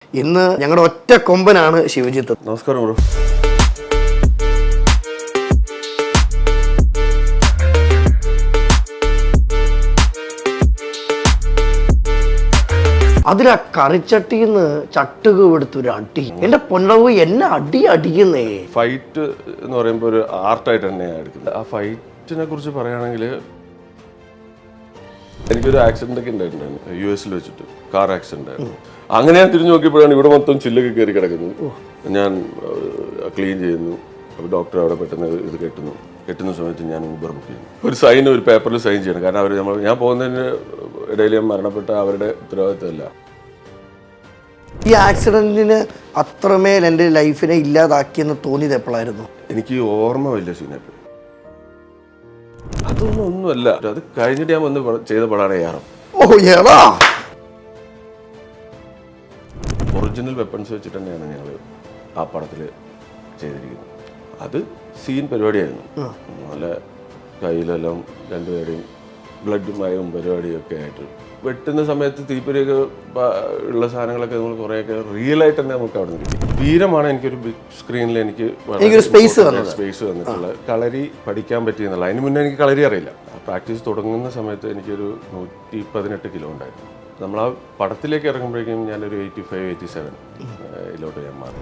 ഇന്ന് ഞങ്ങളുടെ ഒറ്റ കൊമ്പനാണ് ശിവജിത്ത്. നമസ്കാരം ബ്രോ. അതിലാ കറിച്ചട്ടിന്ന് ചട്ടുക എടുത്തൊരു അടി. എന്റെ പൊന്നവ് എന്നെ അടിക്കുന്നേ. ഫൈറ്റ് എന്ന് പറയുമ്പോൾ ഒരു ആർട്ടായിട്ട് തന്നെയാണ് എടുക്കുന്നത്. ആ ഫൈറ്റിനെ കുറിച്ച് പറയുകയാണെങ്കിൽ എനിക്കൊരു ആക്സിഡന്റ് ഒക്കെ ഉണ്ടായിട്ടുണ്ടായിരുന്നു US വെച്ചിട്ട്, കാർ ആക്സിഡന്റ് ആയിരുന്നു. അങ്ങനെ ഞാൻ തിരിഞ്ഞു നോക്കിയപ്പോഴാണ് ഇവിടെ മൊത്തം ചില്ലൊക്കെ കയറി കിടക്കുന്നത്. ഞാൻ ക്ലീൻ ചെയ്യുന്നു. അപ്പോൾ ഡോക്ടർ അവിടെ പെട്ടെന്ന് ഇത് കെട്ടുന്ന സമയത്ത് ഞാൻ ഊബർ ബുക്ക് ചെയ്യുന്നു. ഒരു സൈൻ, ഒരു പേപ്പറിൽ സൈൻ ചെയ്യണം. കാരണം അവർ ഞാൻ പോകുന്നതിന് ഇടയിൽ ഞാൻ മരണപ്പെട്ട അവരുടെ ഉത്തരവാദിത്തമല്ല. ഈ ആക്സിഡന്റിന് അത്രമേൽ എൻ്റെ ലൈഫിനെ ഇല്ലാതാക്കിയെന്ന് തോന്നിയത് എപ്പോഴായിരുന്നു? എനിക്ക് ഓർമ്മ ഇല്ല സീനപ്പ്. അതൊന്നുമല്ല. അത് കഴിഞ്ഞിട്ട് ഞാൻ വന്ന് ചെയ്ത പടമാണ് ഏറെ. ഒറിജിനൽ വെപ്പൺസ് വെച്ചിട്ട് തന്നെയാണ് ഞങ്ങൾ ആ പടത്തിൽ ചെയ്തിരിക്കുന്നത്. അത് സീൻ പരിപാടിയായിരുന്നു. നല്ല കയ്യിലെല്ലാം രണ്ടുപേരുടെയും ബ്ലഡുമായും പരിപാടിയൊക്കെ ആയിട്ട് വെട്ടുന്ന സമയത്ത് തീപ്പൊരിയൊക്കെ ഉള്ള സാധനങ്ങളൊക്കെ നമ്മൾ കുറേയൊക്കെ റിയൽ ആയിട്ട് തന്നെ നമുക്ക് അവിടെ നിന്ന് കിട്ടി. വീരമാണ് എനിക്കൊരു ബിഗ് സ്ക്രീനിൽ എനിക്ക് സ്പേസ് വന്നിട്ടുള്ള കളരി പഠിക്കാൻ പറ്റിയെന്നുള്ള. അതിന് മുന്നേ എനിക്ക് കളരി അറിയില്ല. പ്രാക്ടീസ് തുടങ്ങുന്ന സമയത്ത് എനിക്കൊരു 118 കിലോ ഉണ്ടായിരുന്നു. നമ്മൾ ആ പടത്തിലേക്ക് ഇറങ്ങുമ്പോഴേക്കും ഞാനൊരു 85-87 ഞാൻ മാറി.